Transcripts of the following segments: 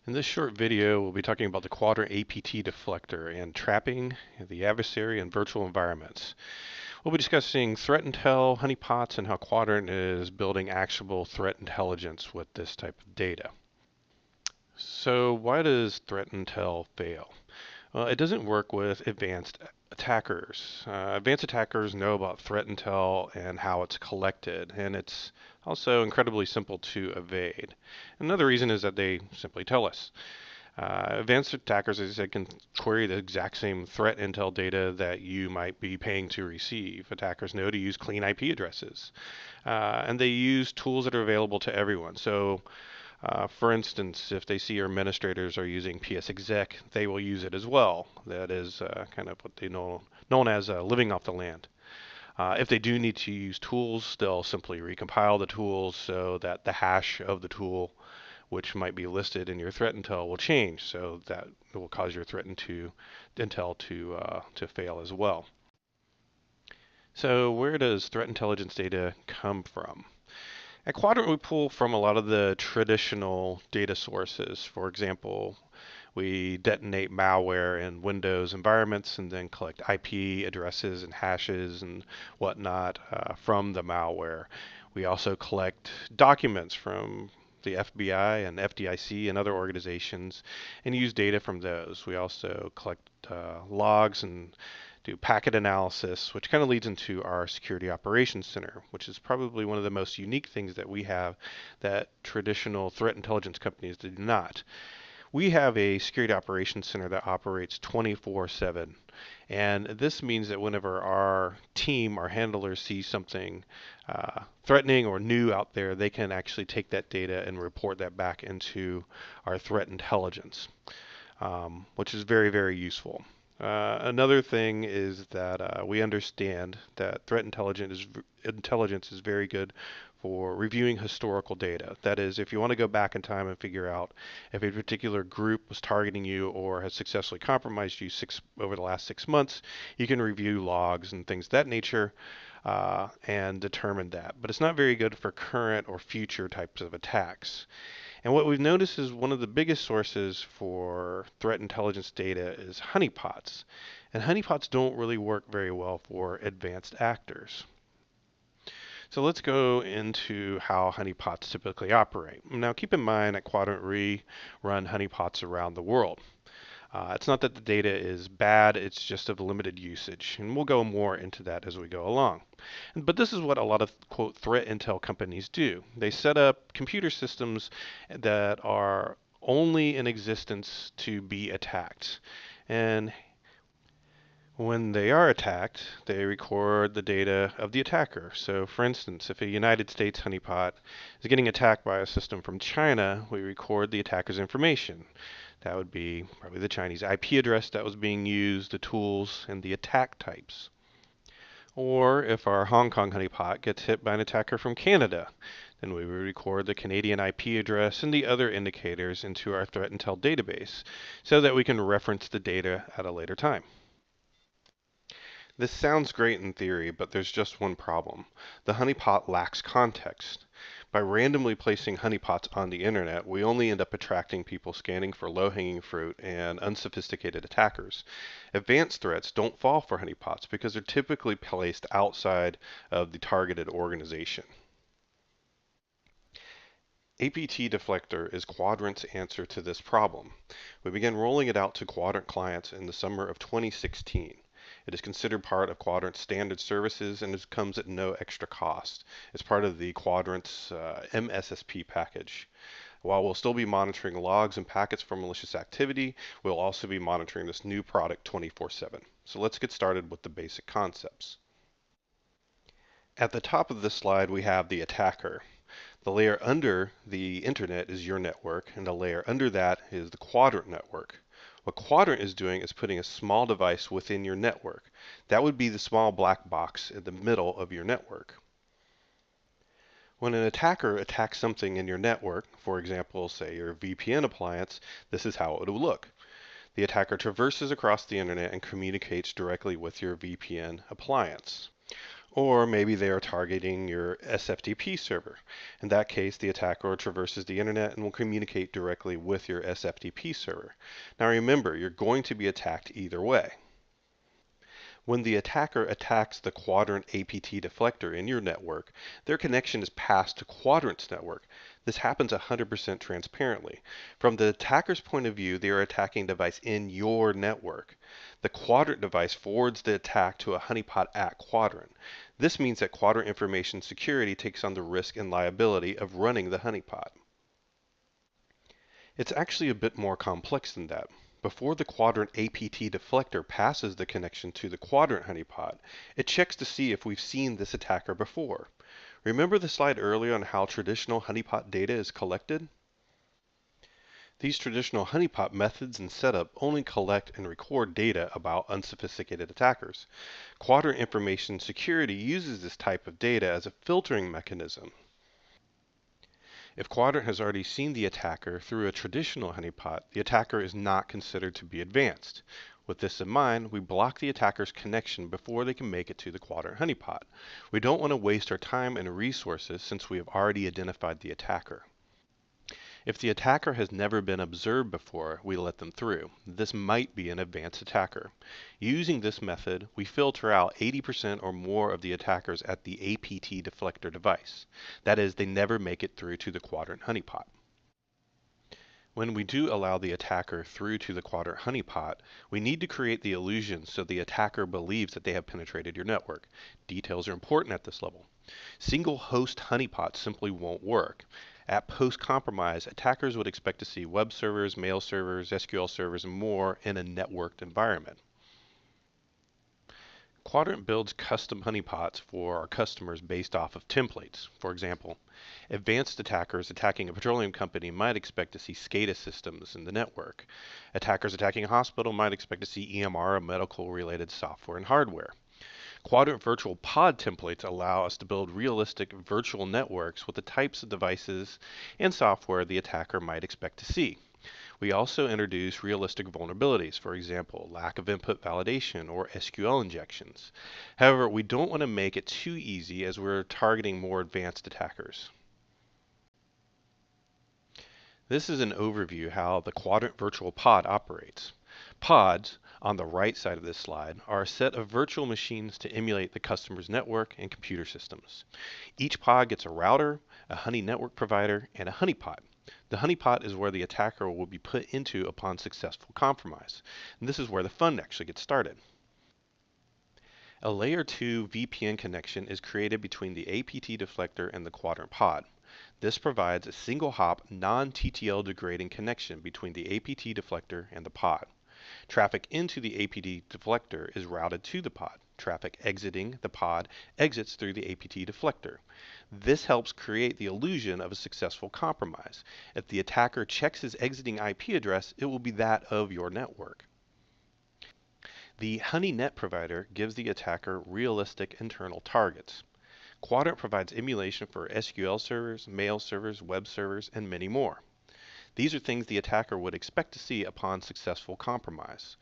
In this short video, we'll be talking about the Quadrant APT Deflector and trapping the adversary in virtual environments. We'll be discussing threat intel, honeypots, and how Quadrant is building actionable threat intelligence with this type of data. So why does threat intel fail? Well, it doesn't work with advanced attackers. Advanced attackers know about threat intel and how it's collected, and it's also incredibly simple to evade. Another reason is that they simply tell us. Advanced attackers, as I said, can query the exact same threat intel data that you might be paying to receive. Attackers know to use clean IP addresses, and they use tools that are available to everyone. So for instance, if they see your administrators are using PSExec, they will use it as well. That is kind of what they known as living off the land. If they do need to use tools, they'll simply recompile the tools so that the hash of the tool, which might be listed in your threat intel, will change. So that will cause your threat intel to fail as well. So where does threat intelligence data come from? At Quadrant, we pull from a lot of the traditional data sources. For example, we detonate malware in Windows environments and then collect IP addresses and hashes and whatnot from the malware. We also collect documents from the FBI and FDIC and other organizations and use data from those. We also collect logs and do packet analysis, which kind of leads into our Security Operations Center, which is probably one of the most unique things that we have that traditional threat intelligence companies do not. We have a Security Operations Center that operates 24/7. And this means that whenever our team, our handlers, see something threatening or new out there, they can actually take that data and report that back into our threat intelligence, which is very, very useful. Another thing is that we understand that threat intelligence is very good for reviewing historical data. That is, if you want to go back in time and figure out if a particular group was targeting you or has successfully compromised you over the last 6 months, you can review logs and things of that nature and determine that. But it's not very good for current or future types of attacks. And what we've noticed is one of the biggest sources for threat intelligence data is honeypots. And honeypots don't really work very well for advanced actors. So let's go into how honeypots typically operate. Now keep in mind at Quadrant we run honeypots around the world. It's not that the data is bad, it's just of limited usage. And we'll go more into that as we go along. But this is what a lot of, quote, threat intel companies do. They set up computer systems that are only in existence to be attacked. And when they are attacked, they record the data of the attacker. So for instance, if a United States honeypot is getting attacked by a system from China, we record the attacker's information. That would be probably the Chinese IP address that was being used, the tools, and the attack types. Or if our Hong Kong honeypot gets hit by an attacker from Canada, then we would record the Canadian IP address and the other indicators into our threat intel database so that we can reference the data at a later time. This sounds great in theory, but there's just one problem. The honeypot lacks context. By randomly placing honeypots on the internet, we only end up attracting people scanning for low-hanging fruit and unsophisticated attackers. Advanced threats don't fall for honeypots because they're typically placed outside of the targeted organization. APT Deflector is Quadrant's answer to this problem. We began rolling it out to Quadrant clients in the summer of 2016. It is considered part of Quadrant's standard services and it comes at no extra cost. It's part of the Quadrant's MSSP package. While we'll still be monitoring logs and packets for malicious activity, we'll also be monitoring this new product 24/7. So let's get started with the basic concepts. At the top of this slide, we have the attacker. The layer under the internet is your network, and the layer under that is the Quadrant network. What Quadrant is doing is putting a small device within your network. That would be the small black box in the middle of your network. When an attacker attacks something in your network, for example, say your VPN appliance, this is how it will look. The attacker traverses across the internet and communicates directly with your VPN appliance. Or maybe they are targeting your SFTP server. In that case, the attacker traverses the internet and will communicate directly with your SFTP server. Now remember, you're going to be attacked either way. When the attacker attacks the Quadrant APT Deflector in your network, their connection is passed to Quadrant's network. This happens 100% transparently. From the attacker's point of view, they are attacking a device in your network. The Quadrant device forwards the attack to a honeypot at Quadrant. This means that Quadrant Information Security takes on the risk and liability of running the honeypot. It's actually a bit more complex than that. Before the Quadrant APT deflector passes the connection to the Quadrant honeypot, it checks to see if we've seen this attacker before. Remember the slide earlier on how traditional honeypot data is collected? These traditional honeypot methods and setup only collect and record data about unsophisticated attackers. Quadrant Information Security uses this type of data as a filtering mechanism. If Quadrant has already seen the attacker through a traditional honeypot, the attacker is not considered to be advanced. With this in mind, we block the attacker's connection before they can make it to the Quadrant honeypot. We don't want to waste our time and resources since we have already identified the attacker. If the attacker has never been observed before, we let them through. This might be an advanced attacker. Using this method, we filter out 80% or more of the attackers at the APT deflector device. That is, they never make it through to the Quadrant honeypot. When we do allow the attacker through to the Quadrant honeypot, we need to create the illusion so the attacker believes that they have penetrated your network. Details are important at this level. Single host honeypots simply won't work. At post-compromise, attackers would expect to see web servers, mail servers, SQL servers, and more in a networked environment. Quadrant builds custom honeypots for our customers based off of templates. For example, advanced attackers attacking a petroleum company might expect to see SCADA systems in the network. Attackers attacking a hospital might expect to see EMR or medical-related software and hardware. Quadrant virtual pod templates allow us to build realistic virtual networks with the types of devices and software the attacker might expect to see. We also introduce realistic vulnerabilities, for example, lack of input validation or SQL injections. However, we don't want to make it too easy as we're targeting more advanced attackers. This is an overview how the Quadrant virtual pod operates. Pods, on the right side of this slide, are a set of virtual machines to emulate the customer's network and computer systems. Each pod gets a router, a honey network provider, and a honeypot. The honeypot is where the attacker will be put into upon successful compromise. And this is where the fun actually gets started. A layer 2 VPN connection is created between the APT deflector and the Quadrant pod. This provides a single hop, non-TTL degrading connection between the APT deflector and the pod. Traffic into the APT deflector is routed to the pod. Traffic exiting the pod exits through the APT deflector. This helps create the illusion of a successful compromise. If the attacker checks his exiting IP address, it will be that of your network. The Honey Net provider gives the attacker realistic internal targets. Quadrant provides emulation for SQL servers, mail servers, web servers, and many more. These are things the attacker would expect to see upon successful compromise.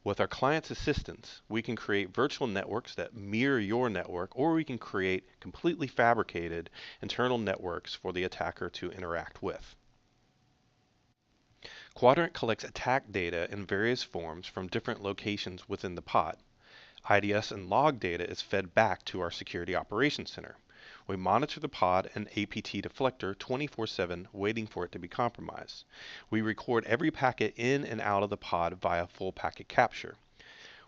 With our client's assistance, we can create virtual networks that mirror your network, or we can create completely fabricated internal networks for the attacker to interact with. Quadrant collects attack data in various forms from different locations within the pod. IDS and log data is fed back to our Security Operations Center. We monitor the pod and APT deflector 24/7, waiting for it to be compromised. We record every packet in and out of the pod via full packet capture.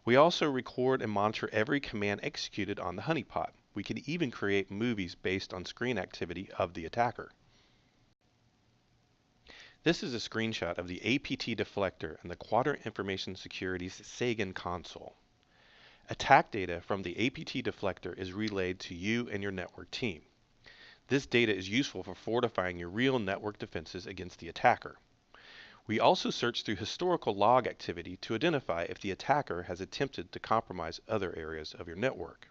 We also record and monitor every command executed on the honeypot. We can even create movies based on screen activity of the attacker. This is a screenshot of the APT deflector and the Quadrant Information Security's Sagan console. Attack data from the APT deflector is relayed to you and your network team. This data is useful for fortifying your real network defenses against the attacker. We also search through historical log activity to identify if the attacker has attempted to compromise other areas of your network.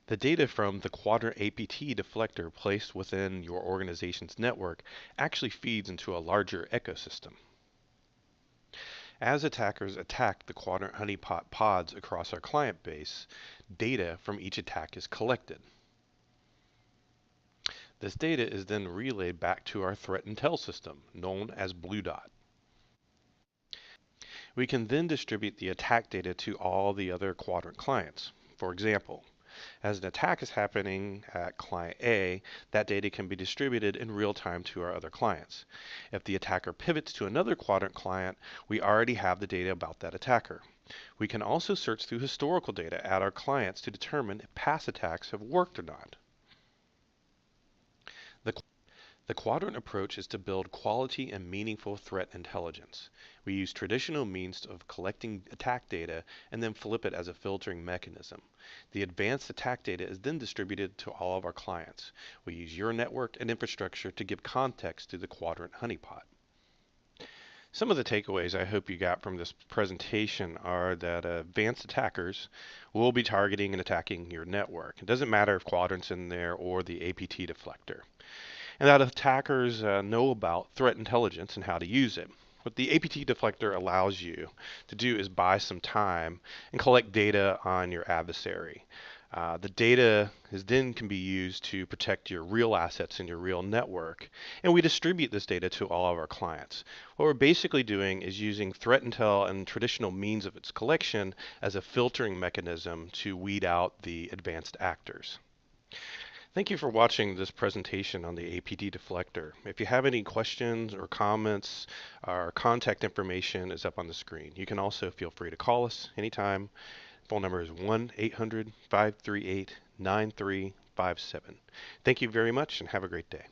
The data from the Quadrant APT deflector placed within your organization's network actually feeds into a larger ecosystem. As attackers attack the quadrant honeypot pods across our client base, data from each attack is collected. This data is then relayed back to our threat intel system, known as Blue Dot. We can then distribute the attack data to all the other quadrant clients. For example, as an attack is happening at client A, that data can be distributed in real time to our other clients. If the attacker pivots to another quadrant client, we already have the data about that attacker. We can also search through historical data at our clients to determine if past attacks have worked or not. The The quadrant approach is to build quality and meaningful threat intelligence. We use traditional means of collecting attack data and then flip it as a filtering mechanism. The advanced attack data is then distributed to all of our clients. We use your network and infrastructure to give context to the quadrant honeypot. Some of the takeaways I hope you got from this presentation are that advanced attackers will be targeting and attacking your network. It doesn't matter if quadrant's in there or the APT deflector, and that attackers know about threat intelligence and how to use it. What the APT deflector allows you to do is buy some time and collect data on your adversary. The data then can be used to protect your real assets in your real network, and we distribute this data to all of our clients. What we're basically doing is using threat intel and traditional means of its collection as a filtering mechanism to weed out the advanced actors. Thank you for watching this presentation on the APT deflector. If you have any questions or comments, our contact information is up on the screen. You can also feel free to call us anytime. Phone number is 1-800-538-9357. Thank you very much and have a great day.